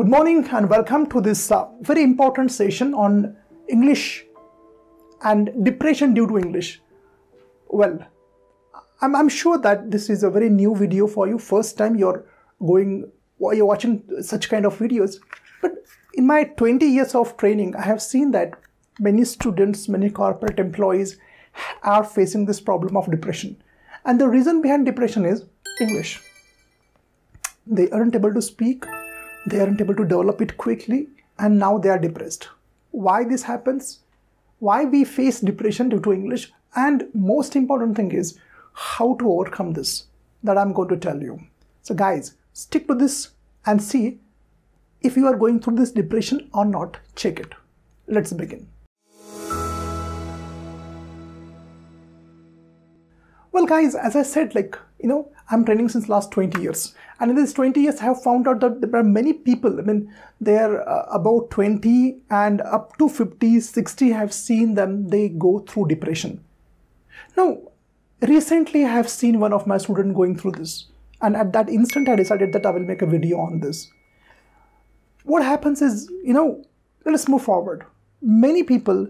Good morning and welcome to this very important session on English and depression due to English. Well, I'm sure that this is a very new video for you. First time you're watching such kind of videos. But in my 20 years of training, I have seen that many students, many corporate employees are facing this problem of depression. And the reason behind depression is English. They aren't able to speak. They aren't able to develop it quickly, and now they are depressed. Why this happens? Why we face depression due to English? And most important thing is how to overcome this, that I'm going to tell you. So guys, stick to this and see if you are going through this depression or not. Check it. Let's begin. Well guys, as I said, I'm training since last 20 years. And in these 20 years, I have found out that there are many people, they are about 20 and up to 50, 60, I have seen them, they go through depression. Now, recently I have seen one of my students going through this. And at that instant, I decided that I will make a video on this. What happens is, let us move forward. Many people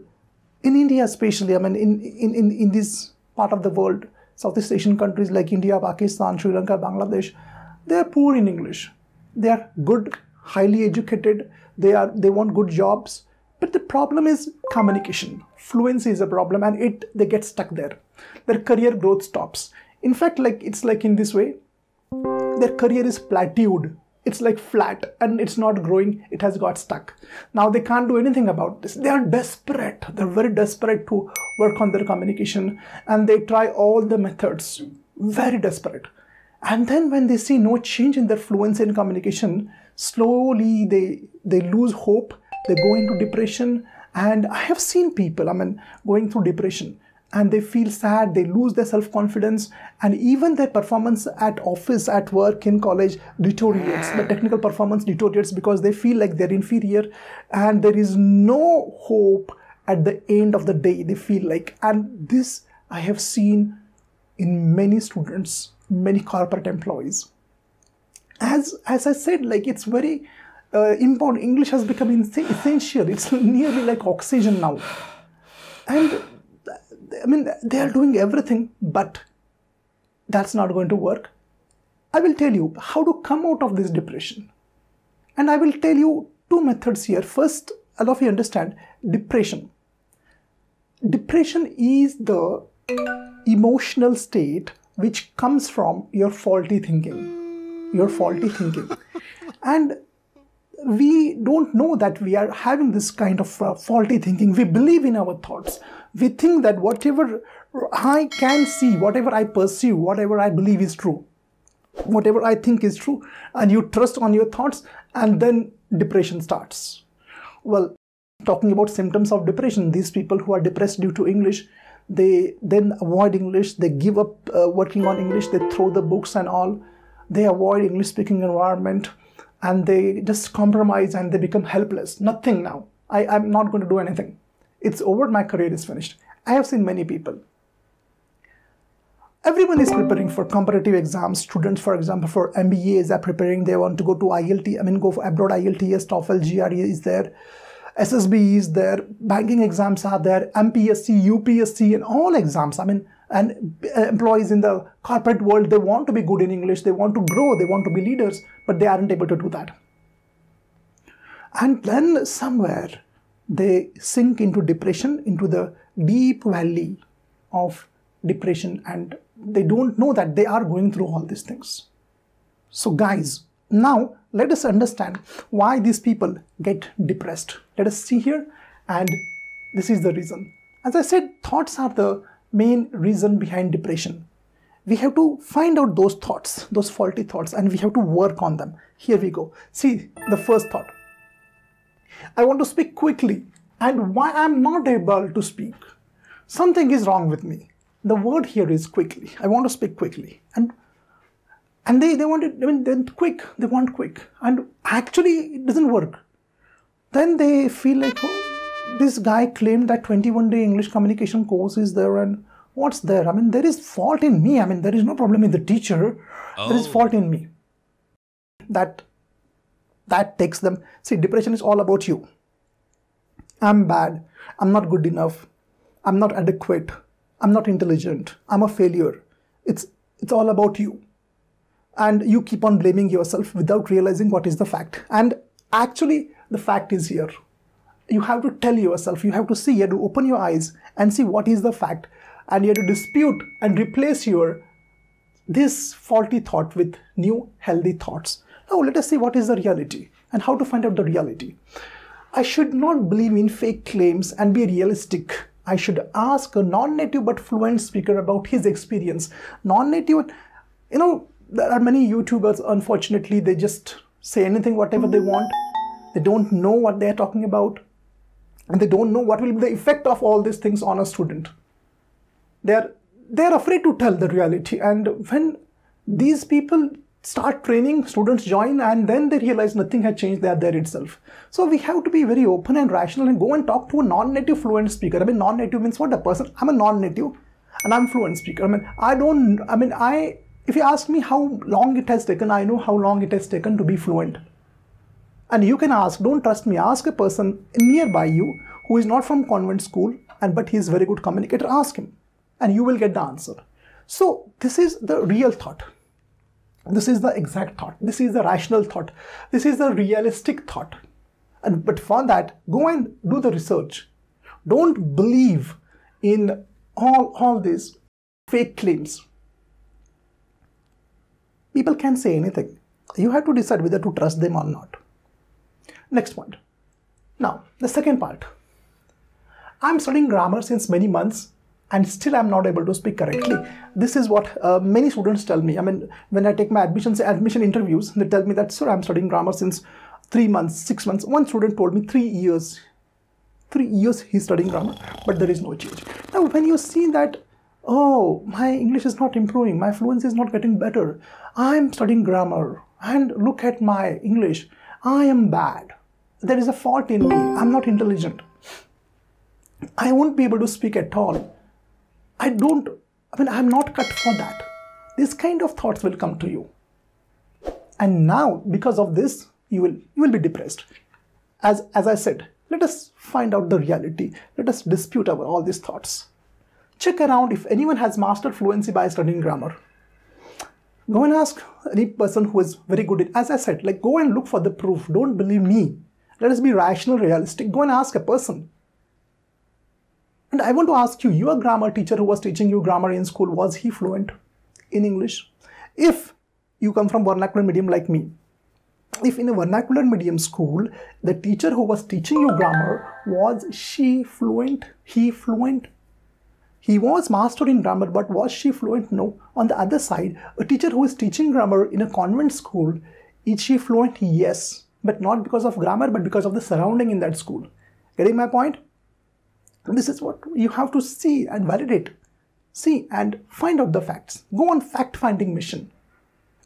in India especially, in this part of the world, Southeast Asian countries like India, Pakistan, Sri Lanka, Bangladesh, they are poor in English. They are good, highly educated, they want good jobs. But the problem is communication. Fluency is a problem and they get stuck there. Their career growth stops. In fact, it's like in this way, their career is plateaued. It's like flat and it's not growing, it has got stuck. Now they can't do anything about this. They are desperate. They're very desperate to work on their communication and they try all the methods, very desperate. And then when they see no change in their fluency in communication, slowly they lose hope, they go into depression. And I have seen people, going through depression and they feel sad, they lose their self-confidence, and even their performance at office, at work, in college deteriorates. The technical performance deteriorates because they feel like they're inferior and there is no hope at the end of the day, they feel like. And this I have seen in many students, many corporate employees. As I said, it's very important. English has become essential. It's nearly like oxygen now. And they are doing everything, but that's not going to work. I will tell you how to come out of this depression. And I will tell you two methods here. First, all of you understand depression. Depression is the emotional state which comes from your faulty thinking. Your faulty thinking. And we don't know that we are having this kind of faulty thinking. We believe in our thoughts. We think that whatever I can see, whatever I perceive, whatever I believe is true, whatever I think is true, and you trust on your thoughts, and then depression starts. Well, talking about symptoms of depression, these people who are depressed due to English, they then avoid English, they give up working on English, they throw the books and all, they avoid English speaking environment, and they just compromise and they become helpless. Nothing now. I'm not going to do anything. It's over, my career is finished. I have seen many people. Everyone is preparing for competitive exams. Students, for example, for MBAs are preparing. They want to go to IELTS, go for abroad IELTS, TOEFL, GRE is there. SSB is there. Banking exams are there. MPSC, UPSC, and all exams. And employees in the corporate world, they want to be good in English. They want to grow. They want to be leaders, but they aren't able to do that. And then somewhere they sink into depression, into the deep valley of depression, and they don't know that they are going through all these things. So guys, now let us understand why these people get depressed. Let us see here, and this is the reason. As I said, thoughts are the main reason behind depression. We have to find out those thoughts, those faulty thoughts, and we have to work on them. Here we go. See the first thought. I want to speak quickly, and why I'm not able to speak? Something is wrong with me. The word here is quickly. I want to speak quickly. And they want it, then quick. They want quick. And actually it doesn't work. Then they feel like, oh, this guy claimed that 21-day English communication course is there, and what's there? There is fault in me. There is no problem with the teacher. Oh. There is fault in me. That That takes them. See, depression is all about you. I'm bad. I'm not good enough. I'm not adequate. I'm not intelligent. I'm a failure. It's all about you. And you keep on blaming yourself without realizing what is the fact. And actually, the fact is here. You have to tell yourself, you have to see, you have to open your eyes and see what is the fact. And you have to dispute and replace this faulty thought with new healthy thoughts. Now let us see what is the reality and how to find out the reality. I should not believe in fake claims and be realistic. I should ask a non-native but fluent speaker about his experience. Non-native, there are many YouTubers, unfortunately, they just say anything, whatever they want. They don't know what they're talking about. And they don't know what will be the effect of all these things on a student. They're afraid to tell the reality. And when these people start training, students join, and then they realize nothing had changed, they are there itself. So we have to be very open and rational and go and talk to a non-native fluent speaker. I mean, non-native means what? A person, I'm a non-native and I'm fluent speaker. If you ask me how long it has taken, I know how long it has taken to be fluent. And you can ask, don't trust me, ask a person nearby you who is not from convent school, but he is a very good communicator, ask him and you will get the answer. So this is the real thought. This is the exact thought. This is the rational thought. This is the realistic thought. But for that, go and do the research. Don't believe in all these fake claims. People can say anything. You have to decide whether to trust them or not. Next point. Now, the second part. I'm studying grammar since many months and still I'm not able to speak correctly. This is what many students tell me. I mean, when I take my admission interviews, they tell me that, sir, I'm studying grammar since 3 months, 6 months. One student told me 3 years. 3 years he's studying grammar, but there is no change. Now, when you see that, oh, my English is not improving, my fluency is not getting better, I'm studying grammar, and look at my English, I am bad. There is a fault in me, I'm not intelligent. I won't be able to speak at all. I'm not cut for that. This kind of thoughts will come to you. And now, because of this, you will be depressed. As I said, let us find out the reality. Let us dispute over all these thoughts. Check around if anyone has mastered fluency by studying grammar. Go and ask any person who is very good at, as I said, go and look for the proof. Don't believe me. Let us be rational, realistic. Go and ask a person. And I want to ask you, your grammar teacher who was teaching you grammar in school, was he fluent in English? If you come from vernacular medium like me, if in a vernacular medium school, the teacher who was teaching you grammar, was she fluent? He fluent? He was master in grammar, but was she fluent? No. On the other side, a teacher who is teaching grammar in a convent school, is she fluent? Yes. But not because of grammar, but because of the surrounding in that school. Getting my point? This is what you have to see and validate. See and find out the facts. Go on fact-finding mission.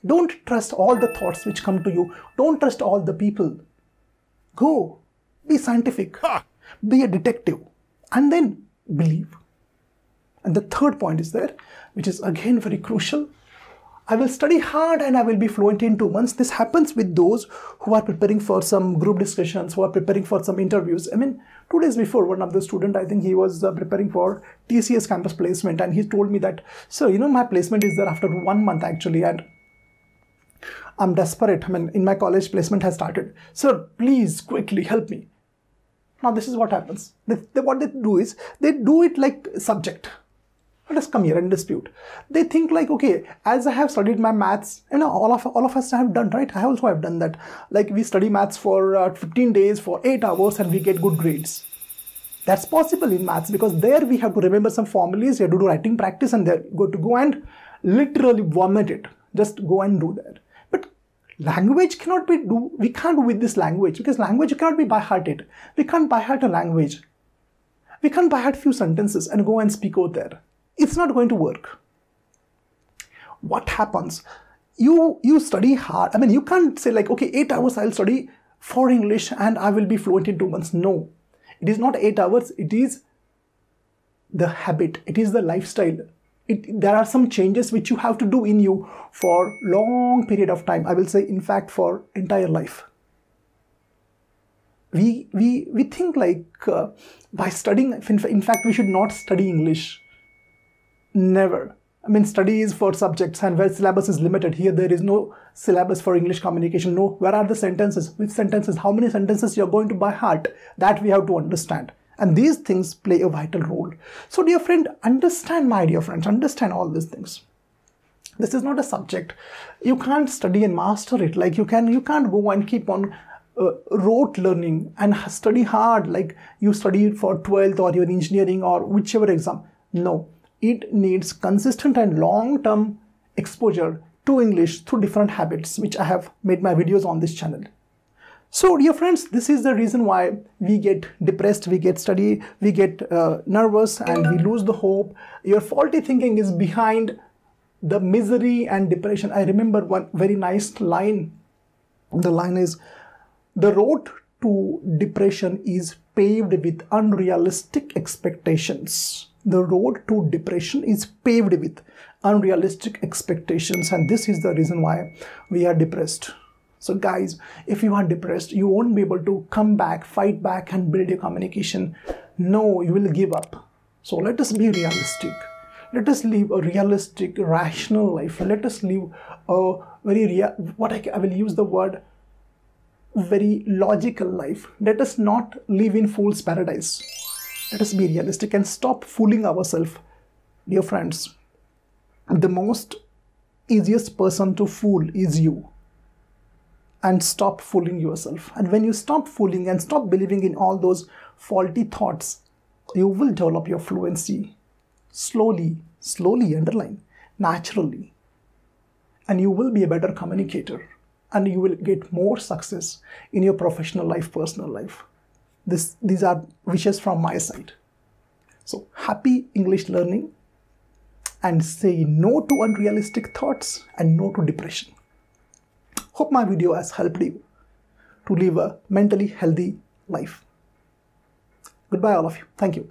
Don't trust all the thoughts which come to you. Don't trust all the people. Go. Be scientific. Be a detective. And then believe. And the third point is there, which is again very crucial. I will study hard and I will be fluent in 2 months. This happens with those who are preparing for some group discussions, who are preparing for some interviews. 2 days before, one of the students, I think he was preparing for TCS campus placement, and he told me that, sir, my placement is there after 1 month actually, and I'm desperate. In my college placement has started. Sir, please quickly help me. Now this is what happens. What they do is, they do it like subject. Let us come here and dispute. They think like, okay, as I have studied my maths, all of us have done, right? I also have done that. Like we study maths for 15 days, for 8 hours, and we get good grades. That's possible in maths because there we have to remember some formulas, we have to do writing practice, and there go and literally vomit it. Just go and do that. But language cannot be we can't do with this language, because language cannot be by hearted. We can't by heart a language. We can't by heart few sentences and go and speak out there. It's not going to work. What happens? You study hard. You can't say like, okay, 8 hours I'll study for English and I will be fluent in 2 months. No, it is not 8 hours. It is the habit. It is the lifestyle. There are some changes which you have to do in you for long period of time. I will say, in fact, for entire life. we think like by studying, in fact, we should not study English. Never. I mean, study is for subjects, and where syllabus is limited. Here, there is no syllabus for English communication. No, where are the sentences? Which sentences? How many sentences you're going to by heart? That we have to understand. And these things play a vital role. So, dear friend, understand, my dear friends, understand all these things. This is not a subject. You can't study and master it. Like you can't go and keep on rote learning and study hard like you studied for 12th or your engineering or whichever exam. No. It needs consistent and long-term exposure to English through different habits, which I have made my videos on this channel. So, dear friends, this is the reason why we get depressed, we get nervous, and we lose the hope. Your faulty thinking is behind the misery and depression. I remember one very nice line. The line is, "The road to depression is paved with unrealistic expectations." The road to depression is paved with unrealistic expectations, and this is the reason why we are depressed. So guys, if you are depressed, you won't be able to come back, fight back and build your communication. No, you will give up. So let us be realistic. Let us live a realistic, rational life. Let us live a very I will use the word very logical life. Let us not live in fool's paradise. Let us be realistic and stop fooling ourselves. Dear friends, the most easiest person to fool is you. And stop fooling yourself. And when you stop fooling and stop believing in all those faulty thoughts, you will develop your fluency slowly, underline, naturally. And you will be a better communicator. And you will get more success in your professional life, personal life. These are wishes from my side. So happy English learning, and say no to unrealistic thoughts and no to depression. Hope my video has helped you to live a mentally healthy life. Goodbye all of you. Thank you.